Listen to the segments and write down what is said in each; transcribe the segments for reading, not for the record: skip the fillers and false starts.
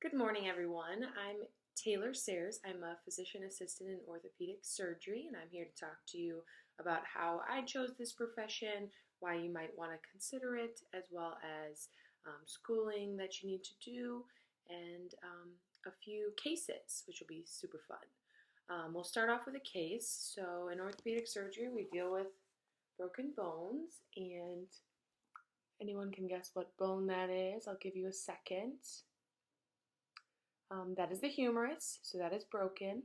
Good morning, everyone. I'm Taylor Sayers. I'm a physician assistant in orthopedic surgery, and I'm here to talk to you about how I chose this profession, why you might want to consider it, as well as schooling that you need to do, and a few cases, which will be super fun. We'll start off with a case. So, in orthopedic surgery, we deal with broken bones, and anyone can guess what bone that is. I'll give you a second. That is the humerus, so that is broken.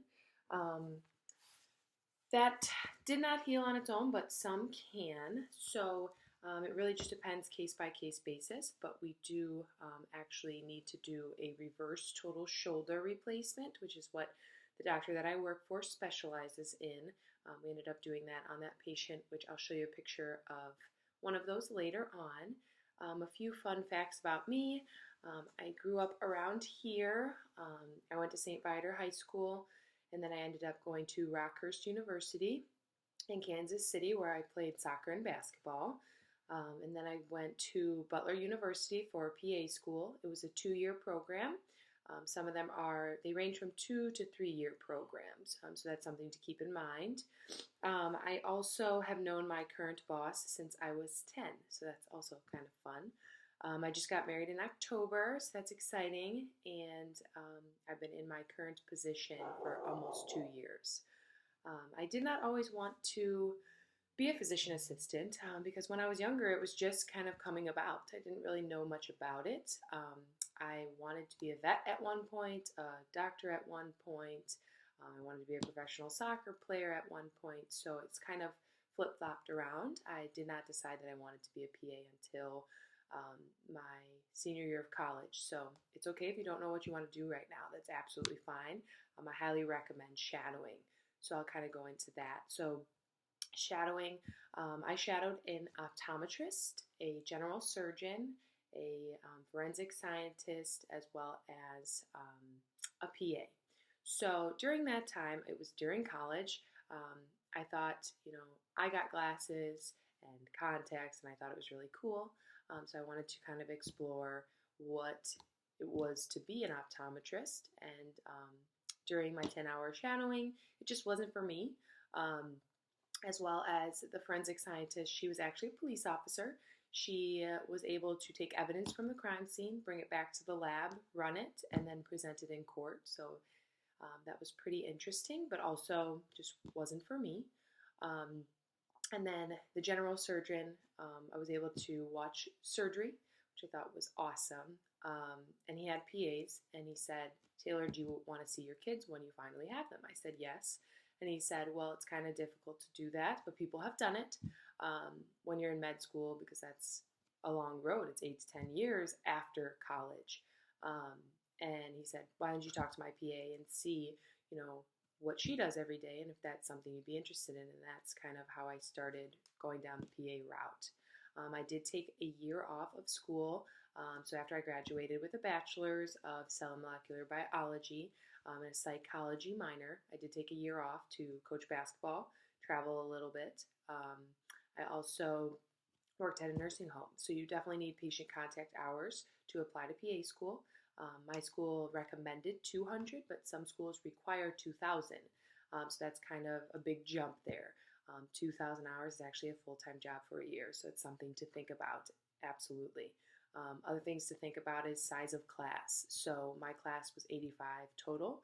That did not heal on its own, but some can. So it really just depends case by case basis, but we do actually need to do a reverse total shoulder replacement, which is what the doctor that I work for specializes in. We ended up doing that on that patient, which I'll show you a picture of one of those later on. A few fun facts about me. I grew up around here. I went to St. Viator High School, and then I ended up going to Rockhurst University in Kansas City, where I played soccer and basketball. And then I went to Butler University for PA school. It was a 2-year program. Some of them they range from 2 to 3-year programs, so that's something to keep in mind. I also have known my current boss since I was 10, so that's also kind of fun. I just got married in October, so that's exciting, and I've been in my current position for almost 2 years. I did not always want to be a physician assistant because when I was younger, it was just kind of coming about. I didn't really know much about it. I wanted to be a vet at one point, a doctor at one point. I wanted to be a professional soccer player at one point, so it's kind of flip-flopped around. I did not decide that I wanted to be a PA until my senior year of college. So it's okay if you don't know what you want to do right now. That's absolutely fine. I highly recommend shadowing. So I'll kind of go into that. So shadowing, I shadowed an optometrist, a general surgeon, a forensic scientist, as well as a PA. So during that time, it was during college, I thought, I got glasses and contacts, and I thought it was really cool. So I wanted to kind of explore what it was to be an optometrist. And during my 10-hour shadowing, it just wasn't for me. As well as the forensic scientist, she was actually a police officer. She was able to take evidence from the crime scene, bring it back to the lab, run it, and then present it in court. So that was pretty interesting, but also just wasn't for me. And then the general surgeon, I was able to watch surgery, which I thought was awesome. And he had PAs, and he said, "Taylor, do you want to see your kids when you finally have them?" I said, "Yes." And he said, "Well, it's kind of difficult to do that, but people have done it when you're in med school because that's a long road. It's 8 to 10 years after college." And he said, "Why don't you talk to my PA and see, what she does every day, and if that's something you'd be interested in." And that's kind of how I started going down the PA route. I did take a year off of school. So after I graduated with a bachelor's of cell and molecular biology and a psychology minor, I did take a year off to coach basketball, travel a little bit. I also worked at a nursing home. So you definitely need patient contact hours to apply to PA school. My school recommended 200, but some schools require 2,000. So that's kind of a big jump there. 2,000 hours is actually a full-time job for a year, so it's something to think about, absolutely. Other things to think about is size of class. So my class was 85 total,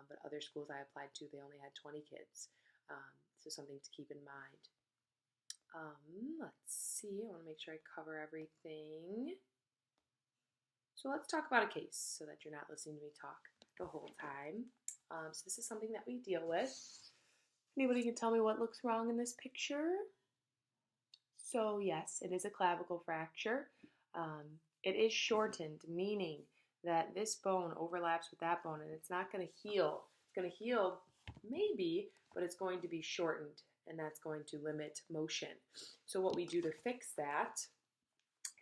but other schools I applied to, they only had 20 kids. So something to keep in mind. Let's see, I want to make sure I cover everything. So let's talk about a case so that you're not listening to me talk the whole time. So this is something that we deal with. Anybody can tell me what looks wrong in this picture? So yes, it is a clavicle fracture. It is shortened, meaning that this bone overlaps with that bone and it's not going to heal. It's going to heal maybe, but it's going to be shortened, and that's going to limit motion. So what we do to fix that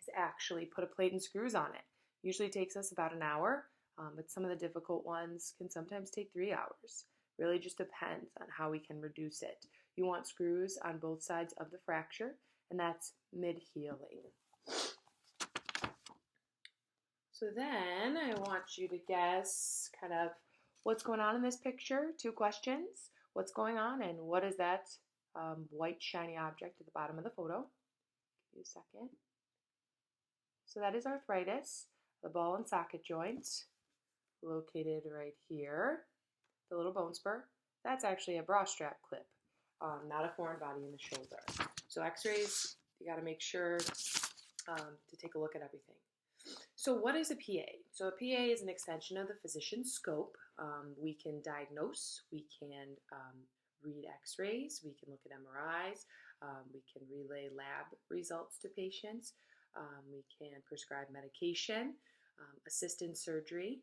is actually put a plate and screws on it. Usually takes us about an hour, but some of the difficult ones can sometimes take 3 hours. Really just depends on how we can reduce it. You want screws on both sides of the fracture, and that's mid-healing. So So then I want you to guess kind of what's going on in this picture. 2 questions. What's going on and what is that white shiny object at the bottom of the photo? Give you a second. So that is arthritis, the ball and socket joint located right here, the little bone spur. That's actually a bra strap clip, not a foreign body in the shoulder. So x-rays, you got to make sure to take a look at everything. So what is a PA? So a PA is an extension of the physician's scope. We can diagnose, we can read x-rays, we can look at MRIs, we can relay lab results to patients, we can prescribe medication, assist in surgery,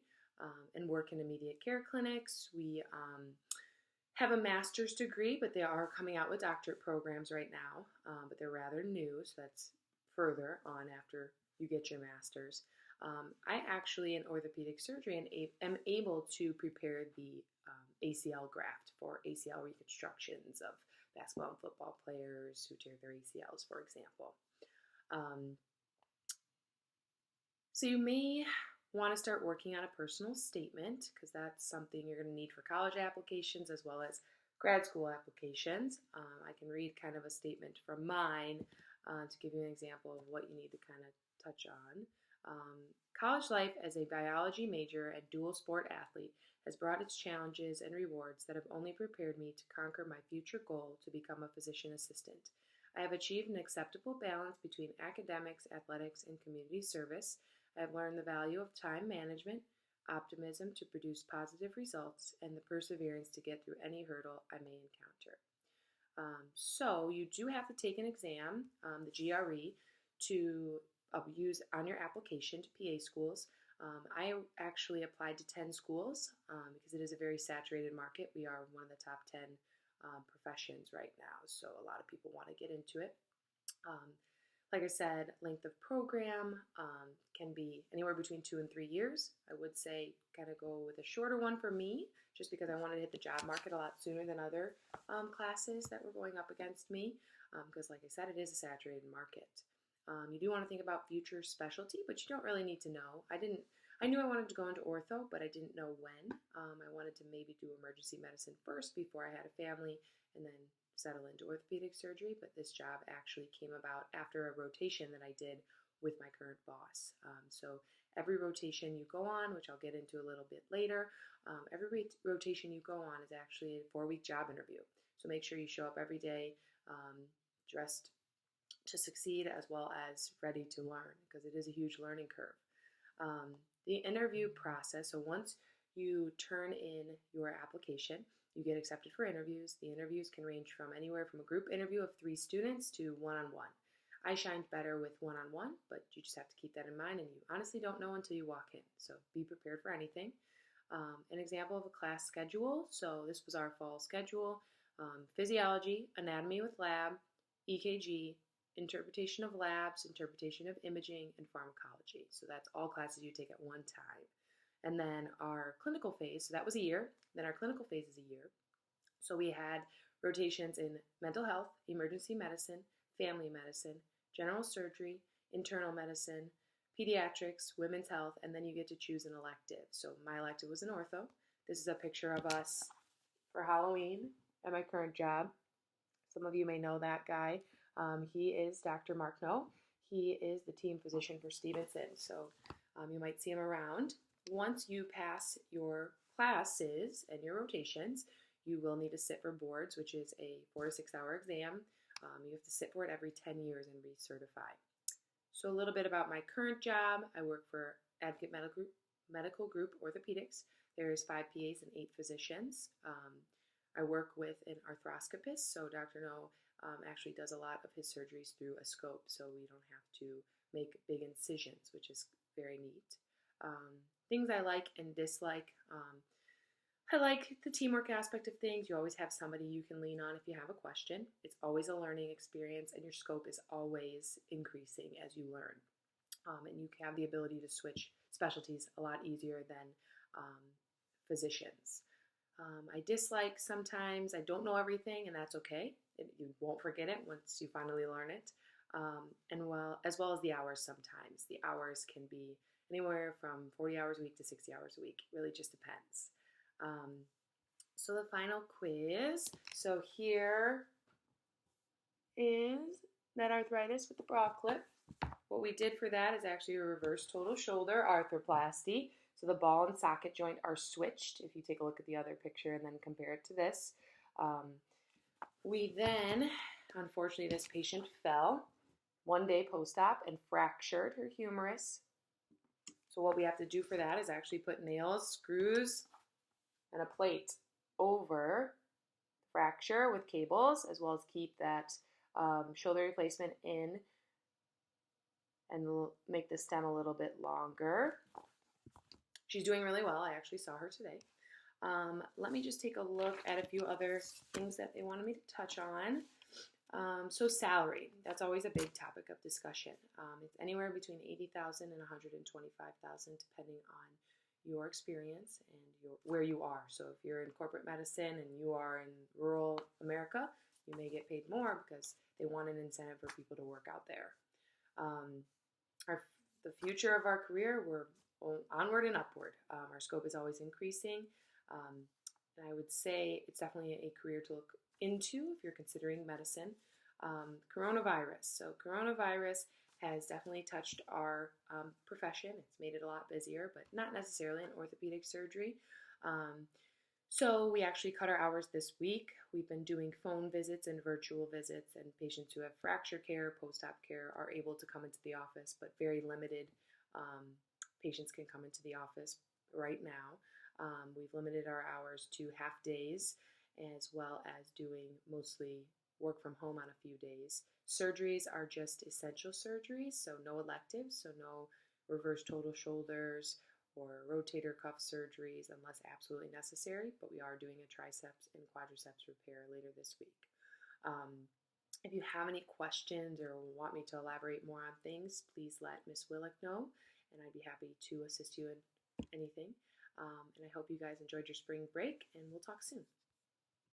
and work in immediate care clinics. We have a master's degree, but they are coming out with doctorate programs right now, but they're rather new, so that's further on after you get your master's. I actually, in orthopedic surgery, am able to prepare the ACL graft for ACL reconstructions of basketball and football players who tear their ACLs, for example. So you may want to start working on a personal statement because that's something you're going to need for college applications as well as grad school applications. I can read kind of a statement from mine to give you an example of what you need to kind of touch on. College life as a biology major and dual sport athlete has brought its challenges and rewards that have only prepared me to conquer my future goal to become a physician assistant. I have achieved an acceptable balance between academics, athletics, and community service. I have learned the value of time management, optimism to produce positive results, and the perseverance to get through any hurdle I may encounter. So you do have to take an exam, the GRE, to use on your application to PA schools. I actually applied to 10 schools because it is a very saturated market. We are one of the top 10 professions right now, so a lot of people want to get into it. Like I said, length of program can be anywhere between 2 and 3 years. I would say kind of go with a shorter one for me, just because I wanted to hit the job market a lot sooner than other classes that were going up against me, because like I said, it is a saturated market. You do want to think about future specialty, but you don't really need to know. I knew I wanted to go into ortho, but I didn't know when. I wanted to maybe do emergency medicine first before I had a family and then settle into orthopedic surgery, but this job actually came about after a rotation that I did with my current boss. So every rotation you go on, which I'll get into a little bit later, every rotation you go on is actually a 4-week job interview. So make sure you show up every day dressed to succeed as well as ready to learn, because it is a huge learning curve. The interview process, so once you turn in your application, you get accepted for interviews. The interviews can range from anywhere from a group interview of 3 students to one-on-one. I shined better with one-on-one, but you just have to keep that in mind, and you honestly don't know until you walk in, so be prepared for anything. An example of a class schedule, so this was our fall schedule: physiology, anatomy with lab, EKG, interpretation of labs, interpretation of imaging, and pharmacology. So that's all classes you take at one time. And then our clinical phase, so that was a year. Then our clinical phase is a year. So we had rotations in mental health, emergency medicine, family medicine, general surgery, internal medicine, pediatrics, women's health, and then you get to choose an elective. So my elective was an ortho. This is a picture of us for Halloween at my current job. Some of you may know that guy. He is Dr. Markno. He is the team physician for Stevenson, so you might see him around. Once you pass your classes and your rotations, you will need to sit for boards, which is a 4 to 6 hour exam. You have to sit for it every 10 years and recertify. So a little bit about my current job. I work for Advocate Medical Group Orthopedics. There's 5 PAs and 8 physicians. I work with an arthroscopist, so Dr. No actually does a lot of his surgeries through a scope, so we don't have to make big incisions, which is very neat. Things I like and dislike. I like the teamwork aspect of things. You always have somebody you can lean on if you have a question. It's always a learning experience, and your scope is always increasing as you learn. And you have the ability to switch specialties a lot easier than physicians. I dislike sometimes I don't know everything, and that's okay. You won't forget it once you finally learn it. As well as the hours sometimes. The hours can be anywhere from 40 hours a week to 60 hours a week. It really just depends. So the final quiz. So here is that arthritis with the bra clip. What we did for that is actually a reverse total shoulder arthroplasty. So the ball and socket joint are switched. If you take a look at the other picture and then compare it to this. We then, unfortunately, this patient fell 1 day post-op and fractured her humerus. So what we have to do for that is actually put nails, screws, and a plate over the fracture with cables, as well as keep that shoulder replacement in and make the stem a little bit longer. She's doing really well. I actually saw her today. Let me just take a look at a few other things that they wanted me to touch on. So salary, that's always a big topic of discussion. It's anywhere between $80,000 and $125,000 depending on your experience and where you are. So if you're in corporate medicine and you are in rural America, you may get paid more because they want an incentive for people to work out there. The future of our career, we're onward and upward. Our scope is always increasing. And I would say it's definitely a career to look into if you're considering medicine. Coronavirus. So coronavirus has definitely touched our profession. It's made it a lot busier, but not necessarily in orthopedic surgery. So we actually cut our hours this week. We've been doing phone visits and virtual visits, and patients who have fracture care, post-op care are able to come into the office, but very limited patients can come into the office right now. We've limited our hours to half days, as well as doing mostly work from home on a few days. Surgeries are just essential surgeries, so no electives, so no reverse total shoulders or rotator cuff surgeries unless absolutely necessary, but we are doing a triceps and quadriceps repair later this week. If you have any questions or want me to elaborate more on things, please let Ms. Willick know, and I'd be happy to assist you in anything. And I hope you guys enjoyed your spring break, and we'll talk soon.